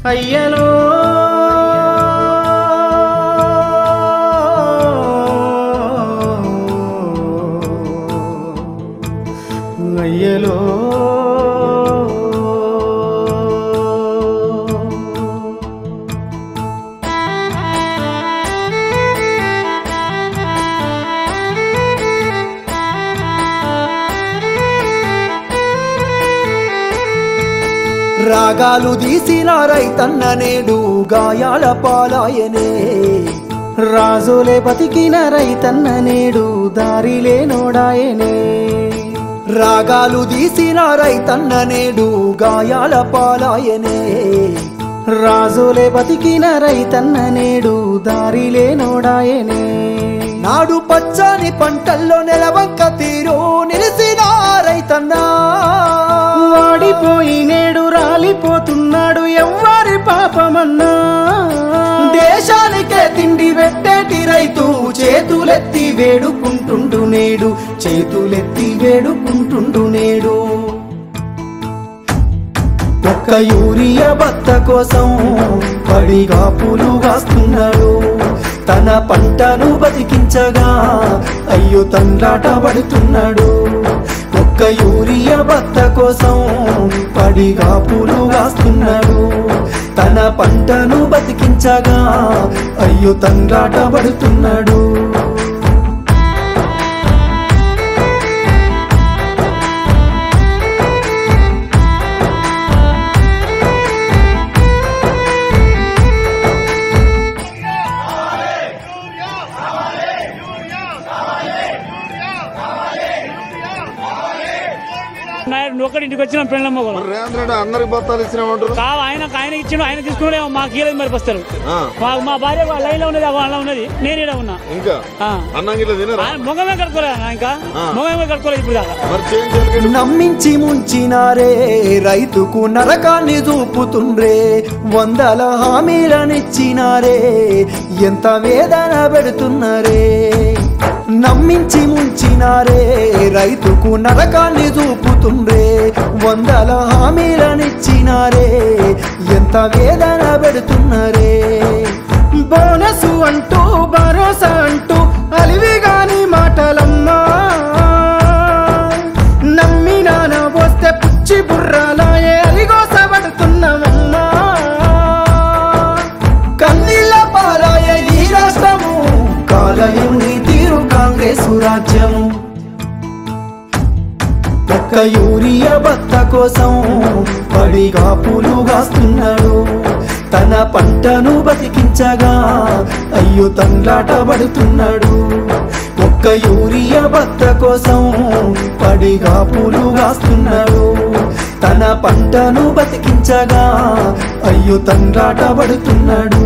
అయ్యలో అయ్యలో రాగాలు తీసిన రైతన్న నేడు గాయాల పాలాయనే రాజులే బతికిన రైతన్న నేడు దారిలే నోడాయనే రాగాలు తీసిన రైతన్న నేడు గాయాల పాలాయనే రాజులే బతికిన రైతన్న నేడు దారిలే నోడాయనే నాడు పచ్చని పంటల్లో నెలవంక తీరు నిలిసిన రైతన్నా వాడిపోయి నేడు రాలిపోతున్నాడు ఎవ్వరి పాపమన్నా దేశానికే తిండి పెట్టేటి రైతు చేతులెత్తి వేడుకుంటుండు నేడు చేతులెత్తి వేడుకుంటుండు నేడు ఒక్క యూరియా బత్త కోసం పడిగా పూలు కాస్తున్నాడు తన పంటను బతికించగా అయ్యో తండ్రాట పడుతున్నాడు ఒక్క యూరియా బత్త కోసం పడిగా పూలు కాస్తున్నాడు తన పంటను బతికించగా అయ్యో తండ్రాట పడుతున్నాడు ఒకటి ఇంటికి వచ్చిన పెళ్ళమ్మ అందరికి బత్తాలు ఇచ్చినామంటారు ఆయన ఇచ్చిన ఆయన తీసుకునే మా కీలకి మరి వస్తారు మా భార్య లైన్ లో ఉన్నది అలా ఉన్నది నేను ఇక్కడ ఉన్నా ఇంకా మొగమే కట్టుకోలేదు ఇంకా మొగమే కట్టుకోలేదు ఇప్పుడు దాకా నమ్మించి ముంచినారే రైతుకు నరకాన్ని చూపుతుండ్రే వందల హామీలనిచ్చినారే ఎంత వేదన పెడుతున్నారే నమ్మించి ముంచినారే రైతుకు నరకాన్ని చూపుతుండ్రే వందల హామీలనిచ్చినారే ఎంత వేదన పెడుతున్నారే బోనసు అంటూ భరోసా అంటూ అలివిగాని మాటలమ్మా నమ్మినాన వస్తే పుచ్చి బుర్రాలాయే అలిగోసబడుతున్నామమ్మా కన్నీళ్ళ పాలాయ ఈ రాష్ట్రము కాలయం నీ తీరు కాంగ్రెసు రాజ్యము ఒక్క యూరియా బత్త కోసం పడిగా పూలు కాస్తున్నాడు తన పంటను బతికించగా అయ్యో తండ్రాట పడుతున్నాడు ఒక్క యూరియా బత్త కోసం పడిగా పూలు కాస్తున్నాడు తన పంటను బతికించగా అయ్యో తండ్రాట పడుతున్నాడు